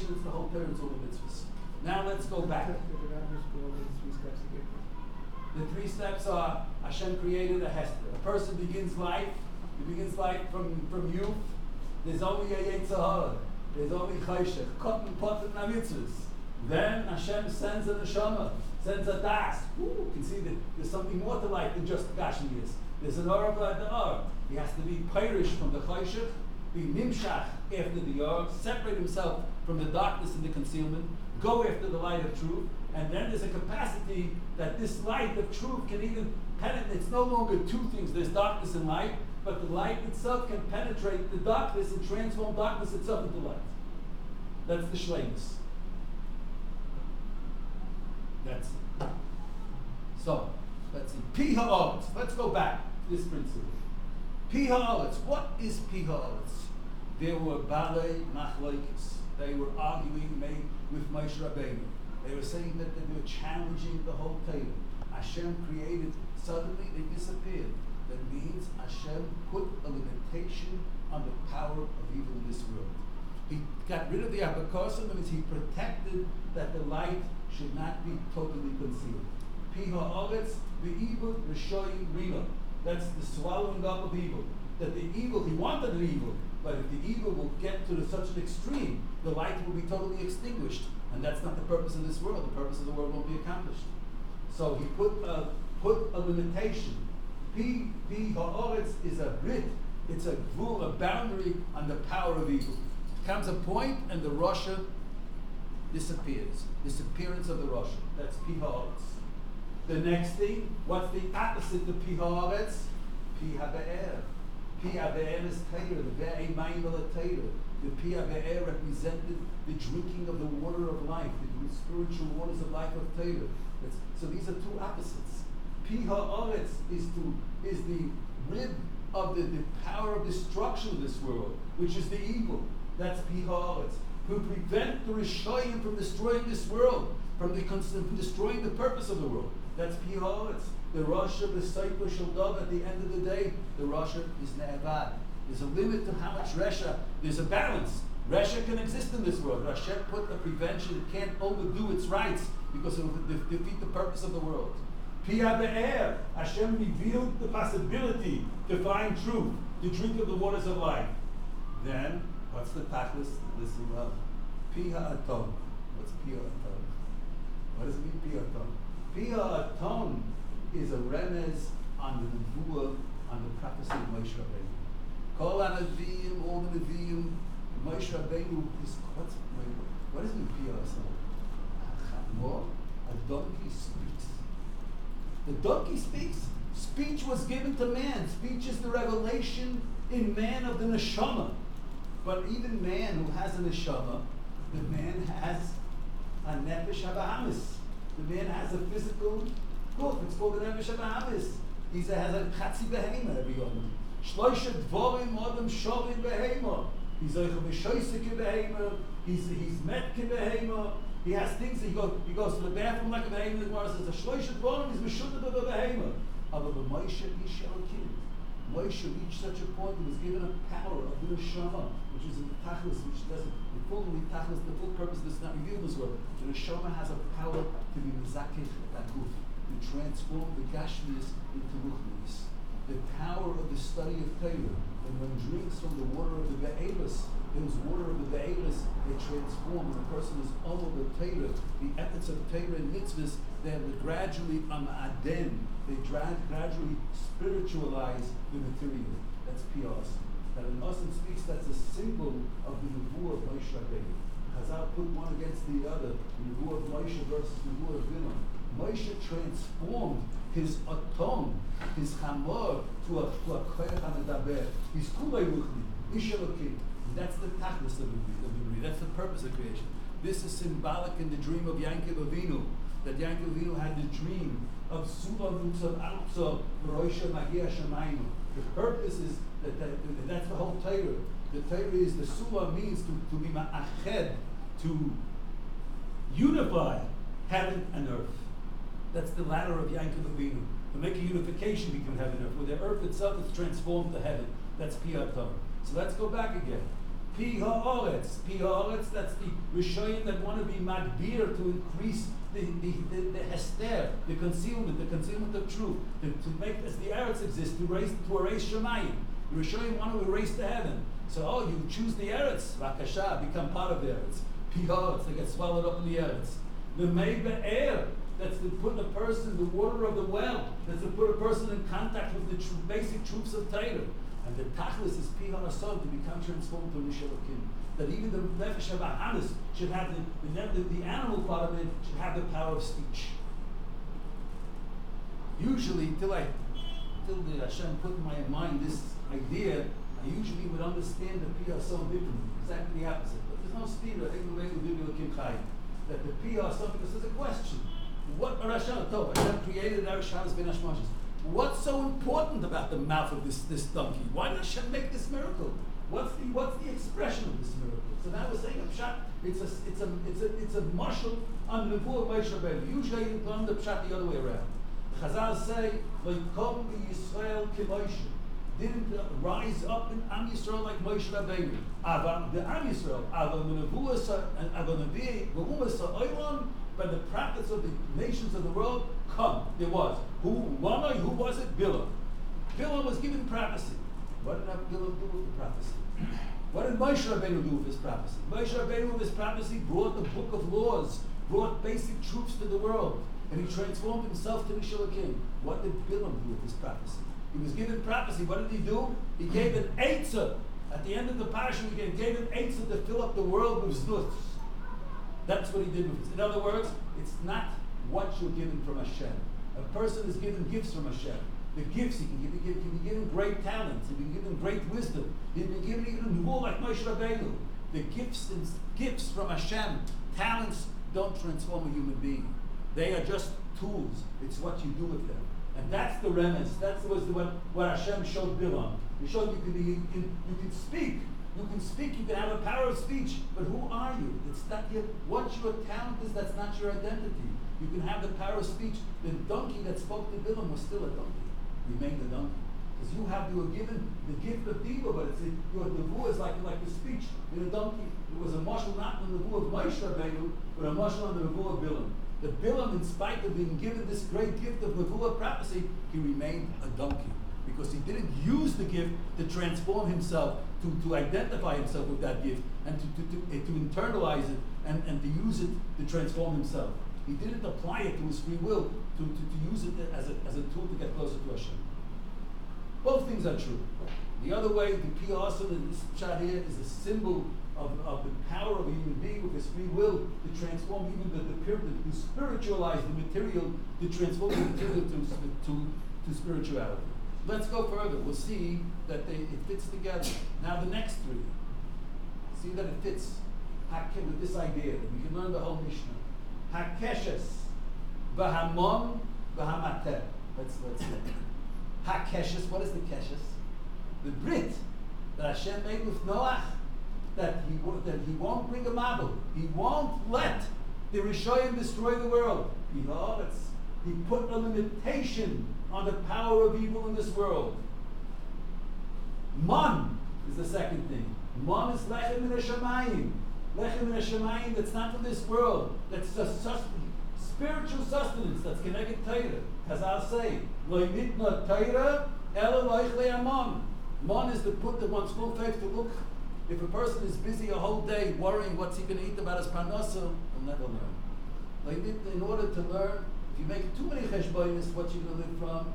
creation, it's the whole Torah, it's all the mitzvahs. Now let's go back. The 3 steps are Hashem created a hester. A person begins life. He begins life from youth. There's only a Yetzer Hara. There's only Chayshech, Cotton, Pot, and Mitzvahs. Then Hashem sends a neshama, sends a das. You can see that there's something more to life than just Gashmias. There's an Or by the Or. He has to be Pirish from the Chayshech, be Nimshach after the Or, separate himself from the darkness and the concealment, go after the light of truth, and then there's a capacity that this light of truth can even penetrate. It's no longer 2 things, there's darkness and light, but the light itself can penetrate the darkness and transform darkness itself into light. That's the shleimus. That's it. So, let's see. Pi ha'aretz. Let's go back to this principle. Pi ha'aretz. What is pi ha'aretz? There were balei machlokes. They were arguing with Moshe Rabbeinu. They were saying that they were challenging the whole Torah. Hashem created, suddenly they disappeared. That means Hashem put a limitation on the power of evil in this world. He got rid of the abakosim, means he protected that the light should not be totally concealed. Pi ha'aretz, the evil, rishoyim rina. That's the swallowing up of evil. That the evil, he wanted the evil, but if the evil will get to such an extreme, the light will be totally extinguished. And that's not the purpose of this world. The purpose of the world won't be accomplished. So he put a limitation. Pi ha'aretz is a brit. It's a gvul, a boundary on the power of evil. Comes a point and the Rasha disappears. Disappearance of the Rasha. That's pi ha'aretz. The next thing, what's the opposite of pi ha'aretz? Pi ha'be'er. Pi ha'be'er is Torah, the ve'ei mayim al-Torah. The pi ha'be'er represented the drinking of the water of life, the spiritual waters of life of Torah. So these are 2 opposites. Pi ha'aretz is the rib of the power of destruction of this world, which is the evil. That's pi ha'aretz. To prevent the Rishayim from destroying this world, from destroying the purpose of the world. That's pi ha'aretz. The Rasha, the Sefer Shel Dov, at the end of the day, the Rasha is ne'avad. There's a limit to how much Resha. There's a balance. Resha can exist in this world. Hashem put a prevention. It can't overdo its rights because it will defeat the purpose of the world. Pi ha'be'er. Hashem revealed the possibility to find truth, to drink of the waters of life. Then, what's the tachlis? Listen well. Pi ha'aton. What's pi ha'aton? What does it mean, pi ha'aton? Pi ha'aton is a remez on the nevuah, on the prophecy of Moshe Rabbeinu. Kol ha'neviim, all the neviim, Moshe Rabbeinu is, what does it mean, pi ha'aton? A donkey speaks. The donkey speaks. Speech was given to man. Speech is the revelation in man of the neshama. But even man who has a neshama, the man has a nefesh habahamis. The man has a physical book. It's called a nefesh habahamis. He has a chatzi behema every yom. Shloisha dvorim adam shovim behema. He's a mishoisik behema. He's metke behema. He has things. He goes to the bathroom like a behema. The Gemara says a shloisha dvorim is mishudad of a behema. Aber Moshe ish elokim. Moshe reached such a point he was given a power of the neshama, which is in the tachlis, which doesn't, the full purpose does not reveal this word. The neshama has a power to be mizakeh takuf, to transform the gashmias into ruchnias. The power of the study of Torah, and one drinks from the water of the be'elis, those water of the be'elis, they transform. When a person is over the Torah, the ethics of Torah and mitzvahs, they have gradually aden. They gradually spiritualize the material. That's pios. That in Muslim speaks, that's a symbol of the nevuah of Moshe Rabbeinu. Chazal put one against the other, the nevuah of Moshe versus the nevuah of Bilam. Moshe transformed his atom, his chamor, to a koyach hamedaber. He's kulei ruchni, ish elokim. That's the tachlis of the bri. That's the purpose of creation. This is symbolic in the dream of Yankov Avinu, that Yankov Avinu had the dream of Sulam Nutzav Alpzav Roisha Magia Shamayim. The purpose is that's the whole Torah. The Torah is the Sulam means to be ma'ached, to unify heaven and earth. That's the ladder of Yankov Avinu. To make a unification between heaven and earth. Where the earth itself is transformed to heaven. That's Piyatom. So let's go back again. Pi ha'oretz. Pi ha'oretz, that's the Rishonim that want to be magbir, to increase the hester, the concealment of truth, to make as the Eretz exist, to erase Shemayim. The Rishonim want to erase the heaven. So, you choose the Eretz, Rakasha, become part of the Eretz. Pi ha'oretz, they get swallowed up in the Eretz. The Mei Be'er, that's to put a person, the water of the well, that's to put a person in contact with the basic truths of Torah. And the Tachlis is Pi ha'asod, to become transformed to Nishalakim. That even the Nefesh HaBahamis should have the animal part of it should have the power of speech. Usually, till the Hashem put in my mind this idea, I usually would understand the Pi ha'asod differently, exactly the opposite. But there's no speed that the Pi ha'asod, because there's a question. What Hashem created Hashem ben Hashmashis? What's so important about the mouth of this donkey? Why did Hashem make this miracle? What's the expression of this miracle? So now we're saying a pshat. It's a marshal on the Nevuah of Moshe Rabbeinu. Usually you learn the pshat the other way around. The Chazal say, "Vaykom Yisrael k'Moshe." Didn't rise up in Am Yisrael like Moshe Rabbeinu. The Am Yisrael, but the prophets of the nations of the world come. There was. Who was it? Bilam. Bilam was given prophecy. What did Bilam do with the prophecy? What did Moshe Rabbeinu do with his prophecy? Moshe Rabbeinu with his prophecy brought the book of laws, brought basic truths to the world, and he transformed himself to the Shulakim. What did Bilam do with his prophecy? He was given prophecy. What did he do? He gave an eitzah. At the end of the parasha, he gave an eitzah to fill up the world with znuts. That's what he did with it. In other words, it's not what you're given from Hashem. A person is given gifts from Hashem. The gifts he can be given great talents. He can be given great wisdom. He can be given even more like Moshe Rabbeinu. The gifts from Hashem, talents don't transform a human being. They are just tools. It's what you do with them. And that's the remez. That was what Hashem showed Bilam. He showed you can speak. You can speak, you can have a power of speech, but who are you? It's not what your talent is, that's not your identity. You can have the power of speech. The donkey that spoke to Bilam was still a donkey. Remained a donkey. Because you were given the gift of Diva, but your nevuah is like the speech in a donkey. It was a marshal not on the nevuah of Moshe Rabbeinu, but a marshal on the nevuah of Bilam. The Bilam, in spite of being given this great gift of nevuah prophecy, he remained a donkey. Because he didn't use the gift to transform himself, to identify himself with that gift, and to internalize it, and to use it to transform himself. He didn't apply it to his free will, to use it as a tool to get closer to Hashem. Both things are true. The other way, the Pi ha'asod in this pshat here is a symbol of the power of a human being with his free will to transform even the pyramid, to spiritualize the material, to transform the material to spirituality. Let's go further. We'll see that it fits together. Now the next three. See that it fits with this idea that we can learn the whole Mishnah. Hakeshes, v'hamon, v'hamateh. Let's see. Hakeshes, what is the keshes? The brit that Hashem made with Noach, that he won't bring a mabul. He won't let the Rishoyim destroy the world. He put a limitation on the power of evil in this world. Man is the second thing. Man is lechem min hashamayim. Lechem min hashamayim that's not from this world. That's a spiritual sustenance that's connected to Torah. Chazal say, lo nitna Torah ela loich le'aman. Man is to put the one's full faith to look. If a person is busy a whole day worrying what's he going to eat about his parnasa, he'll never learn. In order to learn, if you make too many cheshbonis, what you're going to live from,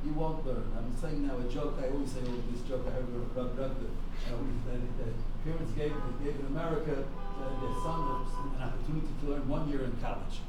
you won't learn. I'm saying now a joke. I always say this joke. I heard Rav Ragda. Parents gave in America their son an opportunity to learn 1 year in college.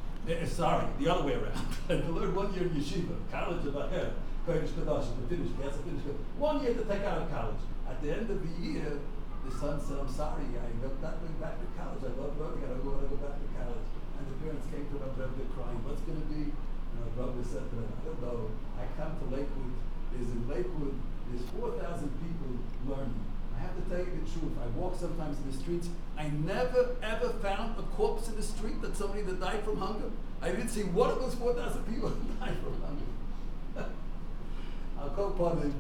Sorry, the other way around. To learn 1 year in yeshiva, college of Aher, Kodesh Kodesh, to finish. He has to finish. 1 year to take out of college. At the end of the year, the son said, "I'm sorry, I'm not going back to college. I love learning. I want to go back to college." And the parents came to Rav Ragda crying, "What's going to be?" And Rav Ragda said to them, "I don't know. I come to Lakewood. There's 4,000 people learning. I have to tell you the truth. I walk sometimes in the streets. I never ever found a corpse in the street that somebody that died from hunger. I didn't see one of those 4,000 people that died from hunger." I'll call upon him.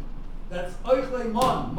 That's Oichle Mon.